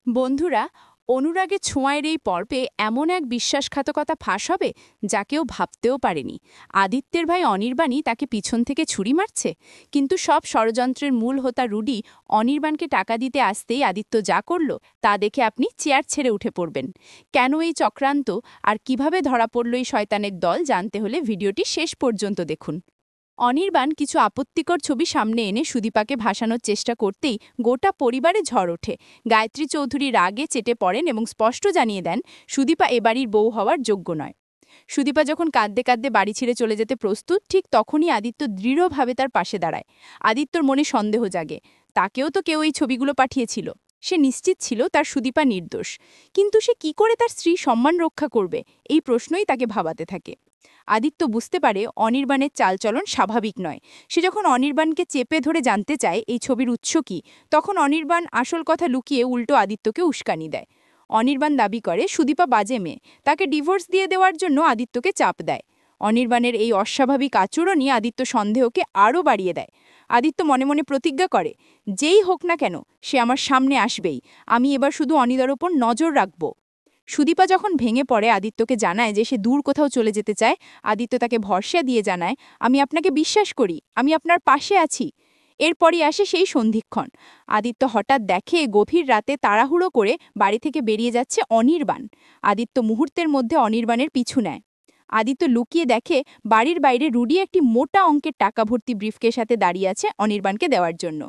বন্ধুরা, অনুরাগের ছোঁয়ার এই পর্বে এমন এক বিশ্বাসঘাতকতা ফাঁস হবে যা কেউ ভাবতেও পারেনি। আদিত্যের ভাই অনির্বাণই তাকে পিছন থেকে ছুরি মারছে, কিন্তু সব ষড়যন্ত্রের মূল হোতা রুডি অনির্বাণকে টাকা দিতে আসতেই আদিত্য যা করল তা দেখে আপনি চেয়ার ছেড়ে উঠে পড়বেন। কেন এই চক্রান্ত আর কিভাবে ধরা পড়ল এই শয়তানের দল জানতে হলে ভিডিওটি শেষ পর্যন্ত দেখুন। অনির্বাণ কিছু আপত্তিকর ছবি সামনে এনে সুদীপাকে ভাসানোর চেষ্টা করতেই গোটা পরিবারে ঝড় ওঠে। গায়ত্রী চৌধুরী রাগে চেটে পড়েন এবং স্পষ্ট জানিয়ে দেন সুদীপা এবাড়ির বউ হওয়ার যোগ্য নয়। সুদীপা যখন কাঁদতে কাঁদতে বাড়ি ছেড়ে চলে যেতে প্রস্তুত, ঠিক তখনই আদিত্য দৃঢ়ভাবে তার পাশে দাঁড়ায়। আদিত্যর মনে সন্দেহ জাগে, তাকেও তো কেউ এই ছবিগুলো পাঠিয়েছিল। সে নিশ্চিত ছিল তার সুদীপা নির্দোষ, কিন্তু সে কি করে তার স্ত্রীর সম্মান রক্ষা করবে, এই প্রশ্নই তাকে ভাবাতে থাকে। আদিত্য বুঝতে পারে অনির্বাণের চালচলন স্বাভাবিক নয়। সে যখন অনির্বাণকে চেপে ধরে জানতে চায় এই ছবির উৎস কী, তখন অনির্বাণ আসল কথা লুকিয়ে উল্টো আদিত্যকে উস্কানি দেয়। অনির্বাণ দাবি করে সুদীপা বাজে মেয়ে, তাকে ডিভোর্স দিয়ে দেওয়ার জন্য আদিত্যকে চাপ দেয়। অনির্বাণের এই অস্বাভাবিক আচরণই আদিত্য সন্দেহকে আরও বাড়িয়ে দেয়। আদিত্য মনে মনে প্রতিজ্ঞা করে, যেই হোক না কেন সে আমার সামনে আসবেই, আমি এবার শুধু অনিদার ওপর নজর রাখব। সুদীপা যখন ভেঙে পড়ে আদিত্যকে জানায় যে সে দূর কোথাও চলে যেতে চায়, আদিত্য তাকে ভরসা দিয়ে জানায়, আমি আপনাকে বিশ্বাস করি, আমি আপনার পাশে আছি। এরপরই আসে সেই সন্ধিক্ষণ। আদিত্য হঠাৎ দেখে গভীর রাতে তাড়াহুড়ো করে বাড়ি থেকে বেরিয়ে যাচ্ছে অনির্বাণ। আদিত্য মুহূর্তের মধ্যে অনির্বাণের পিছু নেয়। আদিত্য লুকিয়ে দেখে বাড়ির বাইরে রুডি একটি মোটা অঙ্কের টাকা ভর্তি ব্রিফকের সাথে দাঁড়িয়ে আছে অনির্বাণকে দেওয়ার জন্য।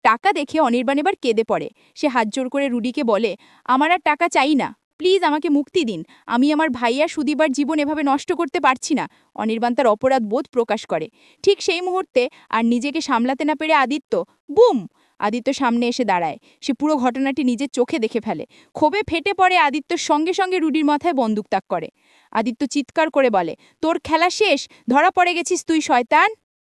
টাকা দেখে অনির্বাণ এবার কেঁদে পড়ে। সে হাত জোর করে রুডিকে বলে, আমার আর টাকা চাই না, প্লিজ আমাকে মুক্তি দিন, আমি আমার ভাইয়া সুদীপার জীবন এভাবে নষ্ট করতে পারছি না। অনির্বাণ তার অপরাধ বোধ প্রকাশ করে। ঠিক সেই মুহূর্তে আর নিজেকে সামলাতে না পেরে আদিত্য বুম! আদিত্য সামনে এসে দাঁড়ায়। সে পুরো ঘটনাটি নিজের চোখে দেখে ফেলে। ক্ষোভে ফেটে পড়ে আদিত্যর সঙ্গে সঙ্গে রুডির মাথায় বন্দুক তাক করে। আদিত্য চিৎকার করে বলে, তোর খেলা শেষ, ধরা পড়ে গেছিস তুই শয়তান।